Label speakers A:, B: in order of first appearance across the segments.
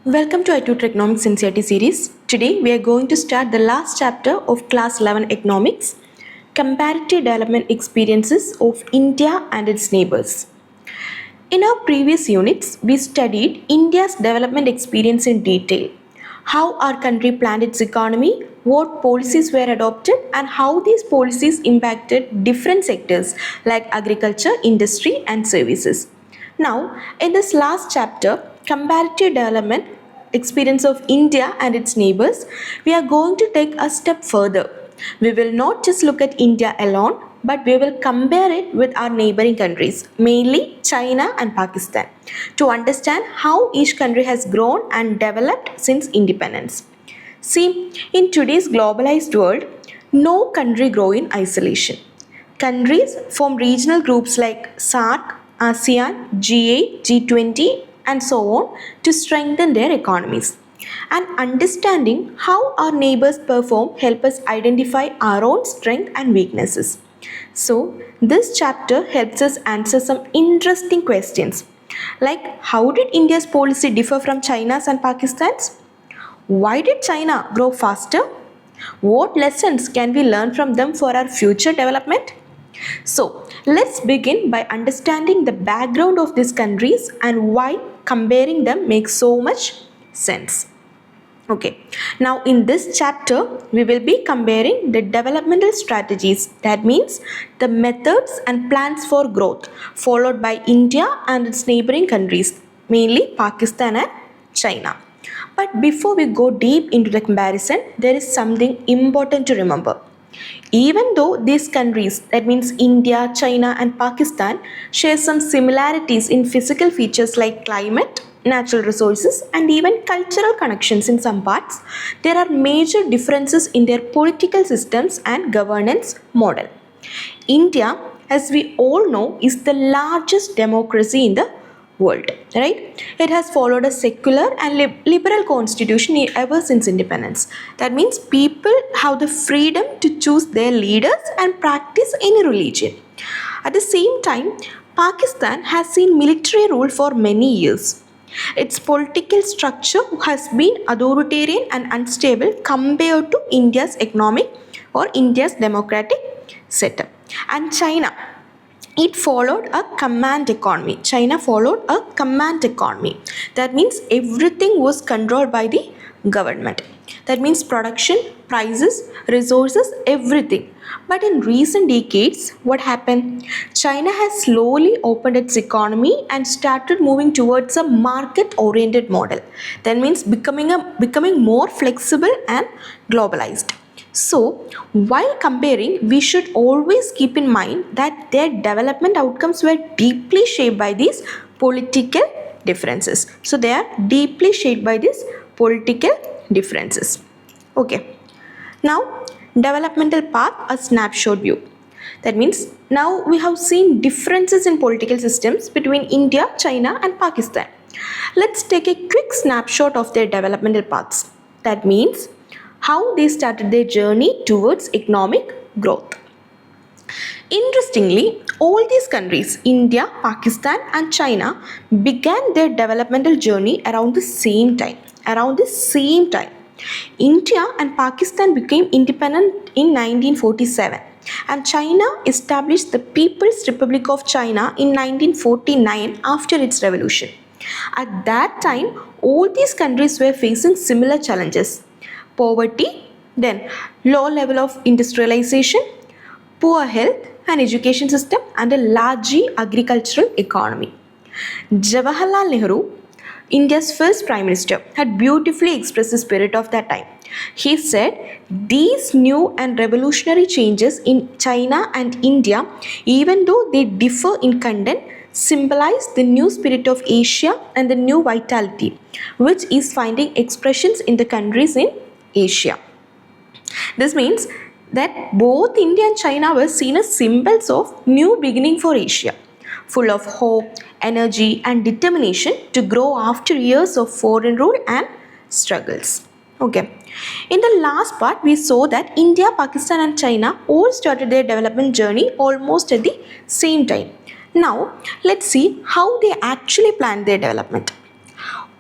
A: Welcome to i-TUTOR Economics NCERT series. Today we are going to start the last chapter of Class 11 Economics, Comparative Development Experiences of India and its Neighbours. In our previous units, we studied India's development experience in detail, how our country planned its economy, what policies were adopted, and how these policies impacted different sectors like agriculture, industry, and services. Now, in this last chapter, Comparative Development Experience of India and its Neighbours, we are going to take a step further. We will not just look at India alone, but we will compare it with our neighboring countries, mainly China and Pakistan, to understand how each country has grown and developed since independence. See, in today's globalized world, no country grows in isolation. Countries form regional groups like SAARC, ASEAN, G8, G20, and so on to strengthen their economies. And understanding how our neighbors perform help us identify our own strengths and weaknesses. So, this chapter helps us answer some interesting questions like how did India's policy differ from China's and Pakistan's? Why did China grow faster? What lessons can we learn from them for our future development? So, let's begin by understanding the background of these countries and why comparing them makes so much sense. Okay, now in this chapter, we will be comparing the developmental strategies, that means the methods and plans for growth followed by India and its neighboring countries, mainly Pakistan and China. But before we go deep into the comparison, there is something important to remember. Even though these countries, that means India, China and Pakistan, share some similarities in physical features like climate, natural resources and even cultural connections in some parts, there are major differences in their political systems and governance model. India, as we all know, is the largest democracy in the world, right? It has followed a secular and liberal constitution ever since independence. That means people have the freedom to choose their leaders and practice any religion. At the same time, Pakistan has seen military rule for many years. Its political structure has been authoritarian and unstable compared to India's economic or India's democratic setup. And China, it followed a command economy. China followed a command economy. That means everything was controlled by the government. That means production, prices, resources, everything. But in recent decades, what happened? China has slowly opened its economy and started moving towards a market-oriented model. That means becoming more flexible and globalized. So, while comparing, we should always keep in mind that their development outcomes were deeply shaped by these political differences. So, they are deeply shaped by these political differences. Okay. Now, developmental path, a snapshot view. That means now we have seen differences in political systems between India, China and Pakistan. Let's take a quick snapshot of their developmental paths. That means how they started their journey towards economic growth. Interestingly, all these countries, India, Pakistan and China, began their developmental journey around the same time. India and Pakistan became independent in 1947 and China established the People's Republic of China in 1949 after its revolution. At that time, all these countries were facing similar challenges. Poverty, then low level of industrialization, poor health and education system and a largely agricultural economy. Jawaharlal Nehru, India's first Prime Minister, had beautifully expressed the spirit of that time. He said, these new and revolutionary changes in China and India, even though they differ in content, symbolize the new spirit of Asia and the new vitality, which is finding expressions in the countries in Asia. This means that both India and China were seen as symbols of new beginning for Asia, full of hope, energy and determination to grow after years of foreign rule and struggles. Okay. In the last part, we saw that India, Pakistan and China all started their development journey almost at the same time. Now, let's see how they actually planned their development.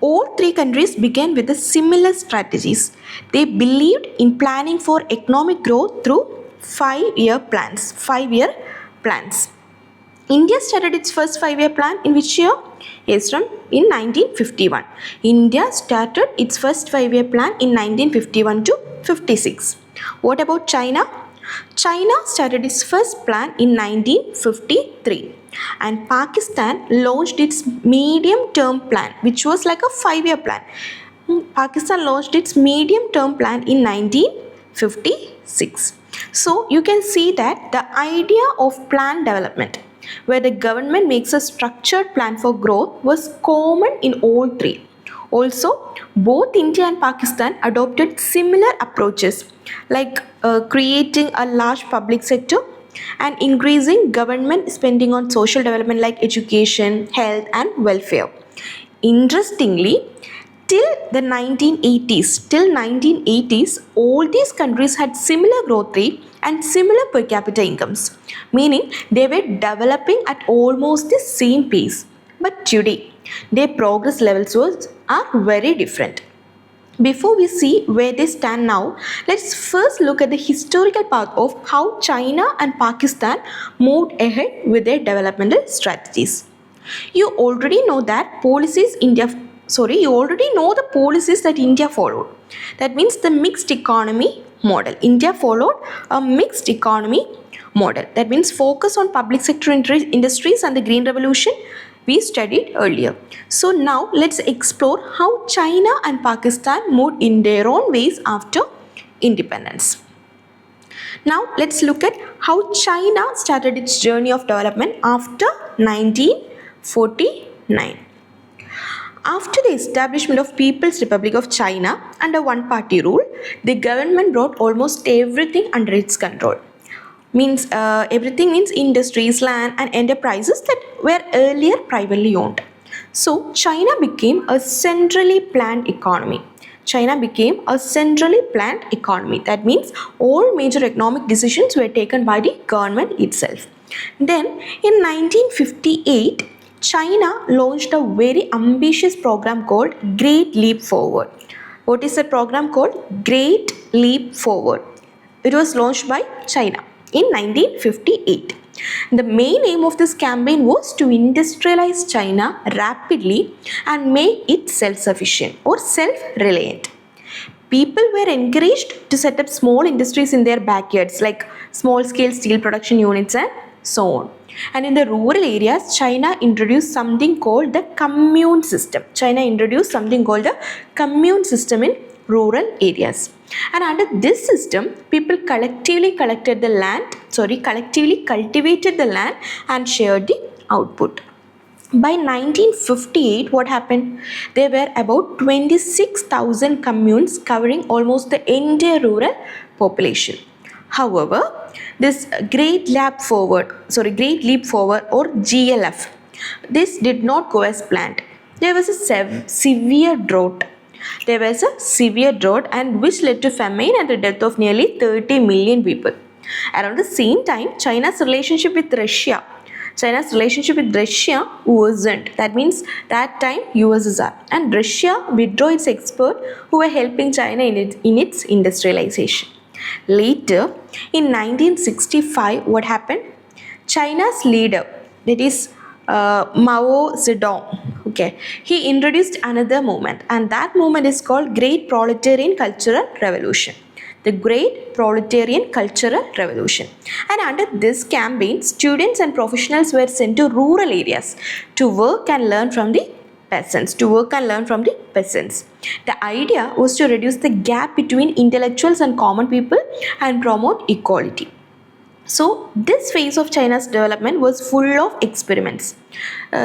A: All three countries began with the similar strategies. They believed in planning for economic growth through 5-year plans. 5-year plans. India started its first 5-year plan in which year? Yes, in 1951. India started its first 5-year plan in 1951 to 56. What about China? China started its first plan in 1953 and Pakistan launched its medium term plan, which was like a 5-year plan. Pakistan launched its medium term plan in 1956. So you can see that the idea of plan development, where the government makes a structured plan for growth, was common in all three. Also, both India and Pakistan adopted similar approaches like creating a large public sector and increasing government spending on social development like education, health and welfare. Interestingly, till 1980s, all these countries had similar growth rate and similar per capita incomes, meaning they were developing at almost the same pace. But today, their progress levels are very different. Before we see where they stand now, let's first look at the historical path of how China and Pakistan moved ahead with their developmental strategies. You already know the policies that India followed. That means the mixed economy model. India followed a mixed economy model. That means focus on public sector industries and the green revolution we studied earlier. So now let's explore how China and Pakistan moved in their own ways after independence. Now let's look at how China started its journey of development after 1949. After the establishment of People's Republic of China under one-party rule, the government brought almost everything under its control. Everything means industries, land and enterprises that were earlier privately owned. So China became a centrally planned economy. That means all major economic decisions were taken by the government itself. Then in 1958, China launched a very ambitious program called Great Leap Forward. What is the program called? Great Leap Forward. It was launched by China in 1958. The main aim of this campaign was to industrialize China rapidly and make it self-sufficient or self-reliant. People were encouraged to set up small industries in their backyards like small-scale steel production units and so on. And in the rural areas, China introduced something called the commune system. in rural areas. And under this system, people collectively cultivated the land and shared the output. By 1958, what happened? There were about 26,000 communes covering almost the entire rural population. However, this Great Leap Forward or GLF, this did not go as planned. There was a severe drought. And which led to famine and the death of nearly 30 million people. Around the same time, China's relationship with Russia worsened. That means that time USSR and Russia withdrew its experts who were helping China in its industrialization. Later, in 1965, what happened? China's leader, that is Mao Zedong, he introduced another movement, and that movement is called Great Proletarian Cultural Revolution. The Great Proletarian Cultural Revolution. And under this campaign, students and professionals were sent to rural areas to work and learn from the peasants. The idea was to reduce the gap between intellectuals and common people and promote equality. So this phase of China's development was full of experiments,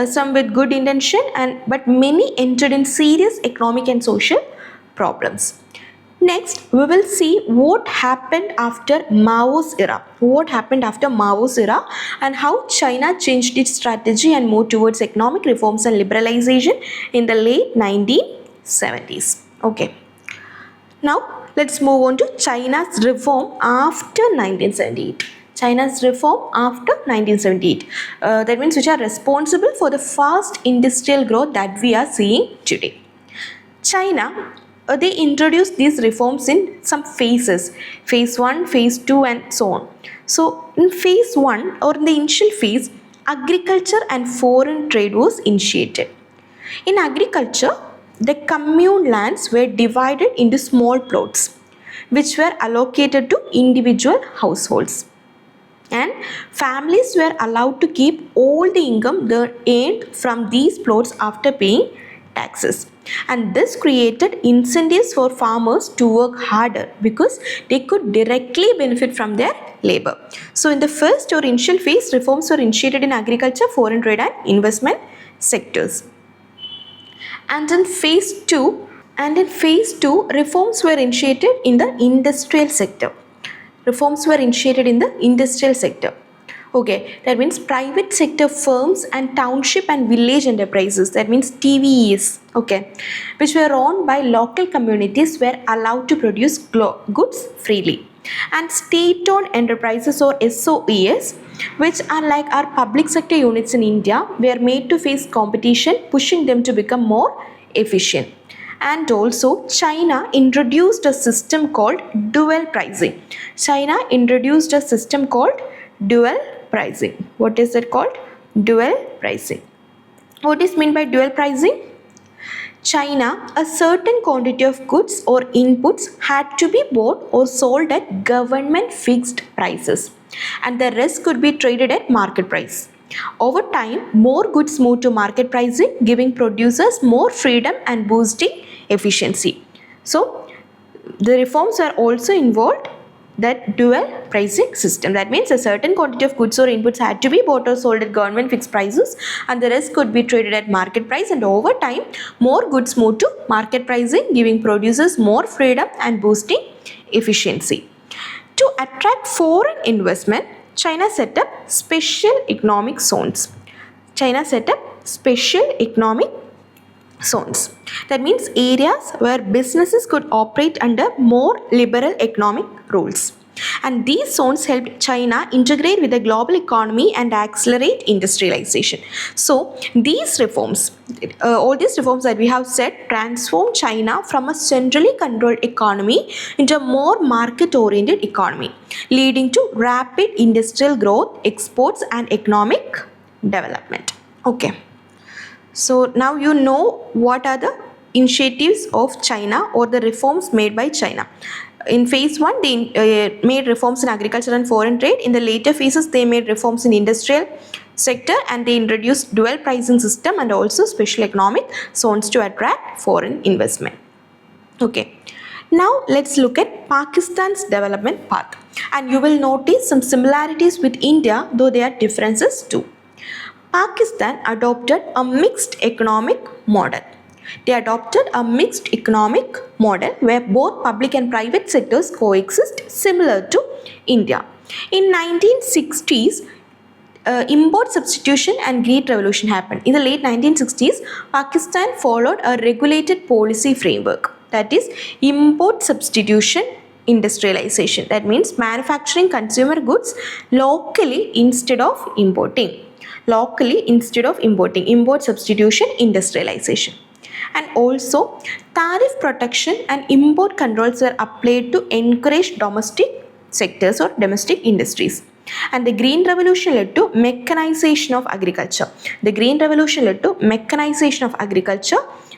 A: some with good intention, but many entered in serious economic and social problems. Next, we will see what happened after Mao's era. And how China changed its strategy and moved towards economic reforms and liberalization in the late 1970s. Okay. Now, let's move on to China's reform after 1978. That means which are responsible for the fast industrial growth that we are seeing today. China, they introduced these reforms in some phases, phase 1, phase 2 and so on. So in phase 1 or in the initial phase, agriculture and foreign trade was initiated. In agriculture, the commune lands were divided into small plots which were allocated to individual households, and families were allowed to keep all the income they earned from these plots after paying taxes. And this created incentives for farmers to work harder because they could directly benefit from their labor. So in the first or initial phase, reforms were initiated in agriculture, foreign trade and investment sectors. And in phase 2, reforms were initiated in the industrial sector. Okay, that means private sector firms and township and village enterprises, that means TVEs, okay, which were owned by local communities were allowed to produce goods freely. And state-owned enterprises or SOEs, which are like our public sector units in India, were made to face competition, pushing them to become more efficient. And also China introduced a system called dual pricing. What is it called? Dual pricing. What is meant by dual pricing? China, a certain quantity of goods or inputs had to be bought or sold at government fixed prices, and the rest could be traded at market price. Over time, more goods moved to market pricing, giving producers more freedom and boosting efficiency. So, the reforms are also involved that dual pricing system. That means a certain quantity of goods or inputs had to be bought or sold at government fixed prices, and the rest could be traded at market price, and over time more goods moved to market pricing, giving producers more freedom and boosting efficiency. To attract foreign investment, China set up special economic zones. That means areas where businesses could operate under more liberal economic rules. And these zones helped China integrate with the global economy and accelerate industrialization. So these reforms, all these reforms that we have said, transformed China from a centrally controlled economy into a more market-oriented economy, leading to rapid industrial growth, exports and economic development. Okay. So now you know what are the initiatives of China or the reforms made by China. In phase 1, they made reforms in agriculture and foreign trade. In the later phases, they made reforms in industrial sector, and they introduced dual pricing system and also special economic zones to attract foreign investment. Okay. Now let's look at Pakistan's development path, and you will notice some similarities with India, though there are differences too. Pakistan adopted a mixed economic model. They adopted a mixed economic model where both public and private sectors coexist, similar to India. In 1960s, import substitution and Great Revolution happened. In the late 1960s, Pakistan followed a regulated policy framework, that is import substitution industrialization. That means manufacturing consumer goods locally instead of importing. Import substitution industrialization. And also tariff protection and import controls were applied to encourage domestic sectors or domestic industries. And the Green Revolution led to mechanization of agriculture.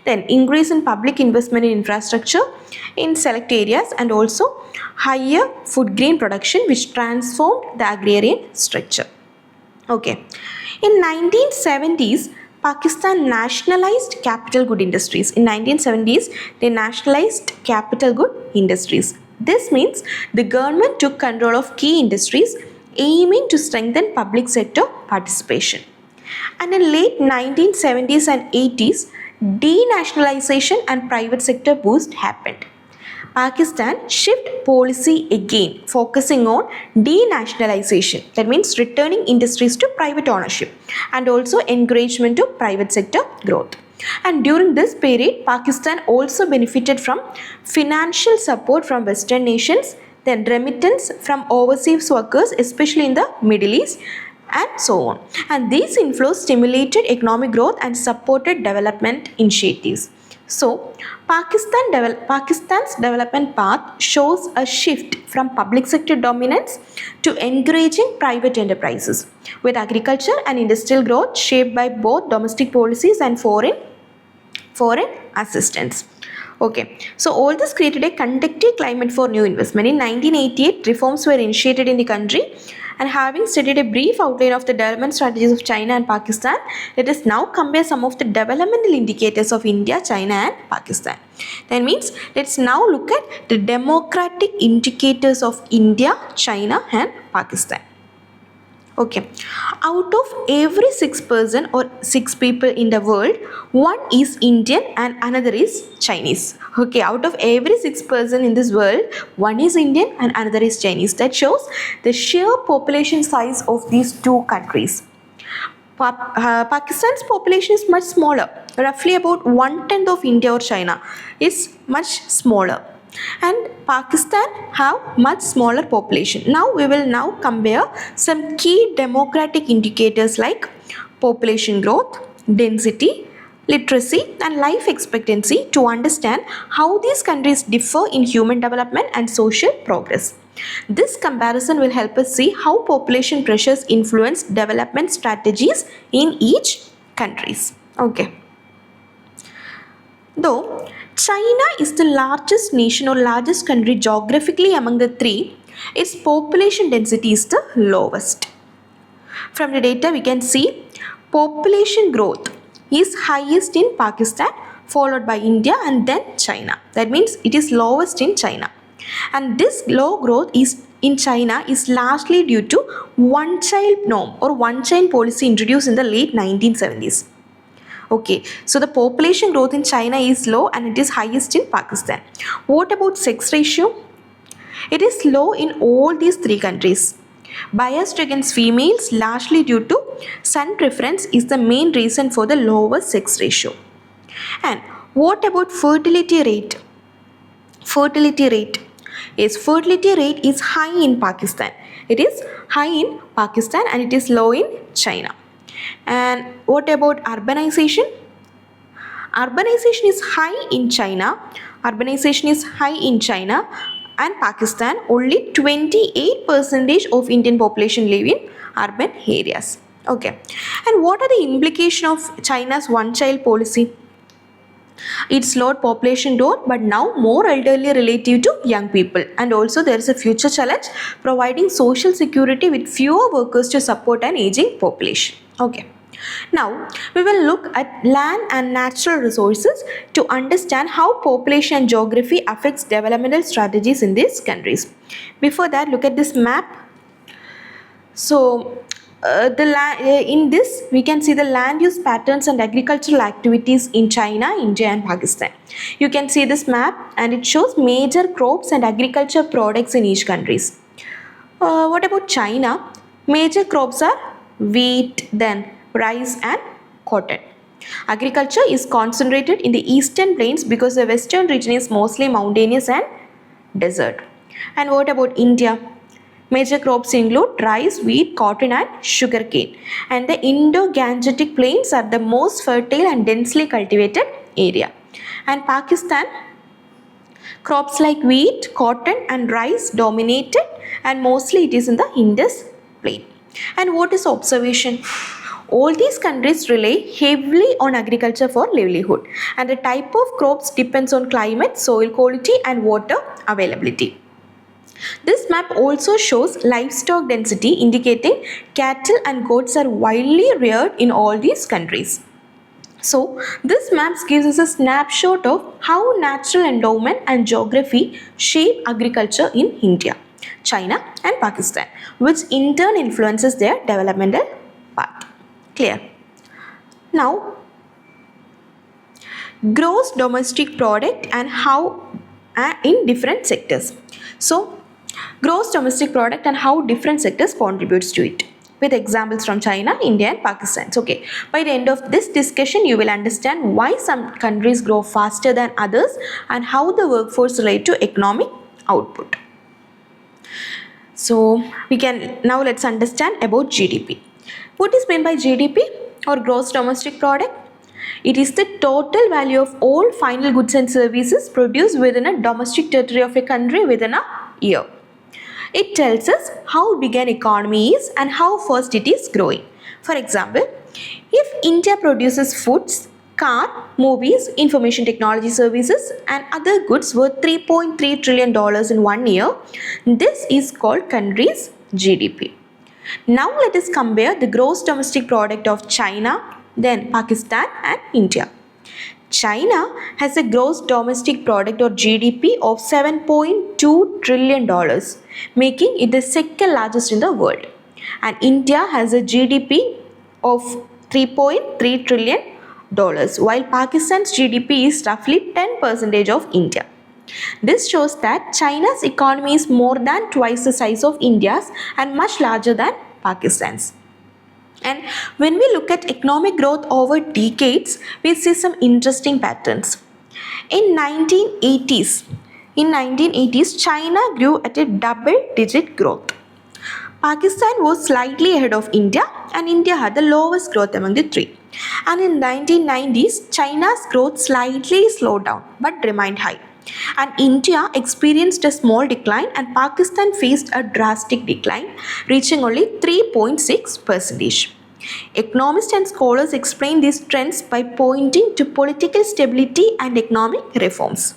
A: Then increase in public investment in infrastructure in select areas, and also higher food grain production, which transformed the agrarian structure. Okay. In 1970s, Pakistan nationalized capital good industries. In 1970s, they nationalized capital good industries. This means the government took control of key industries, aiming to strengthen public sector participation. And in late 1970s and 80s, denationalization and private sector boost happened. Pakistan shift policy again, focusing on denationalization. That means returning industries to private ownership, and also encouragement to private sector growth. And during this period, Pakistan also benefited from financial support from Western nations, then remittance from overseas workers, especially in the Middle East, and so on. And these inflows stimulated economic growth and supported development initiatives. So, Pakistan's development path shows a shift from public sector dominance to encouraging private enterprises, with agriculture and industrial growth shaped by both domestic policies and foreign assistance. Okay, so all this created a conducive climate for new investment. In 1988, reforms were initiated in the country, and having studied a brief outline of the development strategies of China and Pakistan, let us now compare some of the developmental indicators of India, China and Pakistan. That means let's now look at the democratic indicators of India, China and Pakistan. Okay, out of every 6 person or 6 people in the world, one is Indian and another is Chinese. Okay, out of every 6 person in this world, one is Indian and another is Chinese. That shows the sheer population size of these two countries. Pakistan's population is much smaller, roughly about 1/10 of India or China. It's much smaller. And Pakistan have much smaller population. Now we will now compare some key demographic indicators like population growth, density, literacy and life expectancy to understand how these countries differ in human development and social progress. This comparison will help us see how population pressures influence development strategies in each countries. Okay. Though China is the largest nation or largest country geographically among the three, its population density is the lowest. From the data we can see population growth is highest in Pakistan, followed by India and then China. That means it is lowest in China. And this low growth is in China is largely due to one-child norm or one-child policy introduced in the late 1970s. Okay, so the population growth in China is low and it is highest in Pakistan. What about sex ratio? It is low in all these three countries. Biased against females largely due to son preference is the main reason for the lower sex ratio. And what about fertility rate? Fertility rate is high in Pakistan. It is high in Pakistan and it is low in China. And what about urbanization? Urbanization is high in China. Urbanization is high in China and Pakistan. Only 28% of Indian population live in urban areas. Okay. And what are the implications of China's one-child policy? It slowed population growth, but now more elderly relative to young people. And also there is a future challenge providing social security with fewer workers to support an aging population. Okay. Now we will look at land and natural resources to understand how population and geography affects developmental strategies in these countries. Before that, look at this map. So in this we can see the land use patterns and agricultural activities in China, India and Pakistan. You can see this map and it shows major crops and agriculture products in each countries. What about China? Major crops are wheat, then rice and cotton. Agriculture is concentrated in the eastern plains because the western region is mostly mountainous and desert. And what about India? Major crops include rice, wheat, cotton and sugarcane. And the Indo-Gangetic plains are the most fertile and densely cultivated area. And Pakistan, crops like wheat, cotton and rice dominated and mostly it is in the Indus plain. And what is observation? All these countries rely heavily on agriculture for livelihood and the type of crops depends on climate, soil quality and water availability. This map also shows livestock density indicating cattle and goats are widely reared in all these countries. So this map gives us a snapshot of how natural endowment and geography shape agriculture in India, China and Pakistan, which in turn influences their developmental path. Clear? Now, gross domestic product and how in different sectors. So, gross domestic product and how different sectors contributes to it, with examples from China, India and Pakistan. So, okay, by the end of this discussion, you will understand why some countries grow faster than others and how the workforce relate to economic output. So, let's understand about GDP. What is meant by GDP or gross domestic product? It is the total value of all final goods and services produced within a domestic territory of a country within a year. It tells us how big an economy is and how fast it is growing. For example, if India produces foods, car, movies, information technology services and other goods worth $3.3 trillion in 1 year, this is called country's GDP. Now let us compare the gross domestic product of China, then Pakistan and India. China has a gross domestic product or GDP of $7.2 trillion, making it the second largest in the world. And India has a GDP of $3.3 trillion, while Pakistan's GDP is roughly 10% of India. This shows that China's economy is more than twice the size of India's and much larger than Pakistan's. And when we look at economic growth over decades, we see some interesting patterns. In 1980s, China grew at a double-digit growth. Pakistan was slightly ahead of India and India had the lowest growth among the three. And in 1990s, China's growth slightly slowed down but remained high. And India experienced a small decline and Pakistan faced a drastic decline, reaching only 3.6%. Economists and scholars explain these trends by pointing to political stability and economic reforms.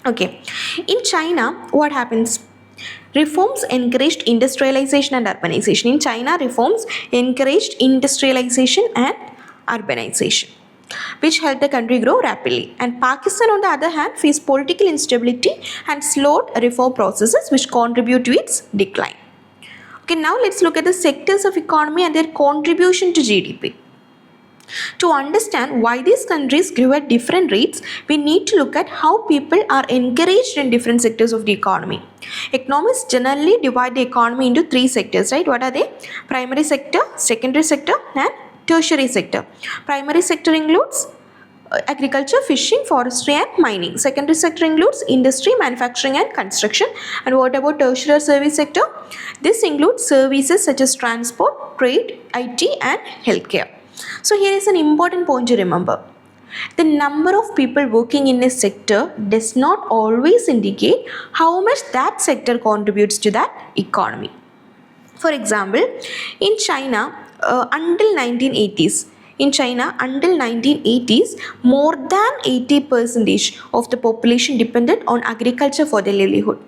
A: Okay, in China, what happens? Reforms encouraged industrialization and urbanization. In China, reforms encouraged industrialization and urbanization, which helped the country grow rapidly. And Pakistan, on the other hand, faced political instability and slowed reform processes, which contribute to its decline. Okay, now let's look at the sectors of economy and their contribution to GDP. To understand why these countries grew at different rates, we need to look at how people are encouraged in different sectors of the economy. Economists generally divide the economy into three sectors, right? What are they? Primary sector, secondary sector and tertiary sector. Primary sector includes agriculture, fishing, forestry and mining. Secondary sector includes industry, manufacturing and construction. And what about tertiary service sector? This includes services such as transport, trade, IT and healthcare. So here is an important point to remember. The number of people working in a sector does not always indicate how much that sector contributes to that economy. For example, in China, until 1980s, more than 80% of the population depended on agriculture for their livelihood.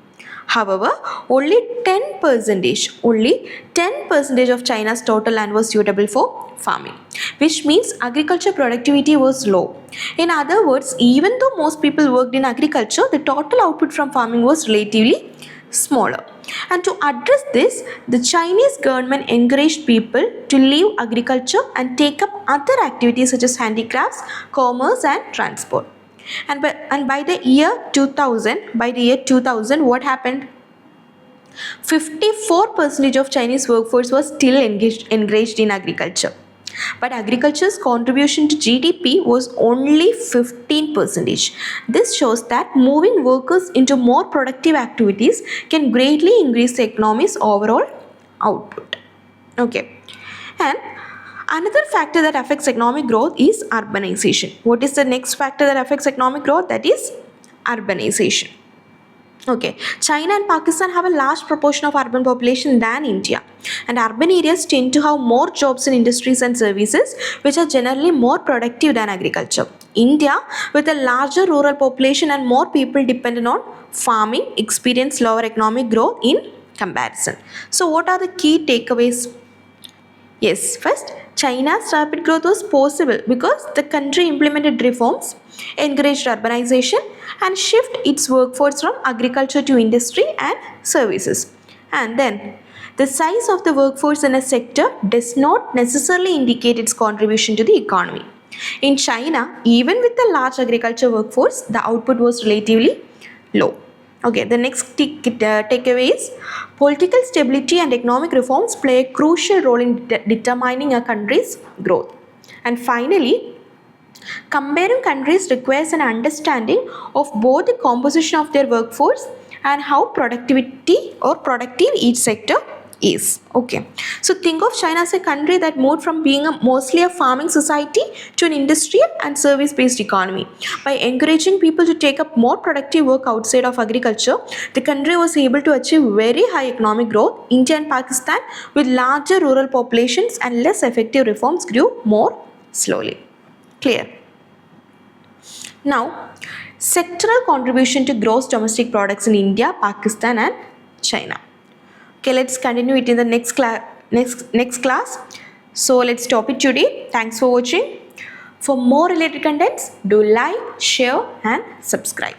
A: However, only 10% of China's total land was suitable for farming, which means agriculture productivity was low. In other words, even though most people worked in agriculture, the total output from farming was relatively smaller. And to address this, the Chinese government encouraged people to leave agriculture and take up other activities such as handicrafts, commerce and transport. And by the year 2000, what happened? 54% of Chinese workforce was still engaged in agriculture. But agriculture's contribution to GDP was only 15%. This shows that moving workers into more productive activities can greatly increase the economy's overall output. Okay. And another factor that affects economic growth is urbanization. What is the next factor that affects economic growth? That is urbanization. Okay, China and Pakistan have a large proportion of urban population than India, and urban areas tend to have more jobs in industries and services which are generally more productive than agriculture. India, with a larger rural population and more people dependent on farming, experienced lower economic growth in comparison. So what are the key takeaways? Yes, first, China's rapid growth was possible because the country implemented reforms, encouraged urbanization and shift its workforce from agriculture to industry and services. And then, the size of the workforce in a sector does not necessarily indicate its contribution to the economy. In China, even with a large agriculture workforce, the output was relatively low. Okay, the next takeaway is political stability and economic reforms play a crucial role in determining a country's growth. And finally, comparing countries requires an understanding of both the composition of their workforce and how productive each sector is. Okay, so think of China as a country that moved from being mostly a farming society to an industrial and service based economy. By encouraging people to take up more productive work outside of agriculture, the country was able to achieve very high economic growth. India and Pakistan, with larger rural populations and less effective reforms, grew more slowly. Clear? Now, sectoral contribution to gross domestic products in India, Pakistan and China. Okay, let's continue it in the next class. So let's stop it today. Thanks for watching. For more related contents, do like, share and subscribe.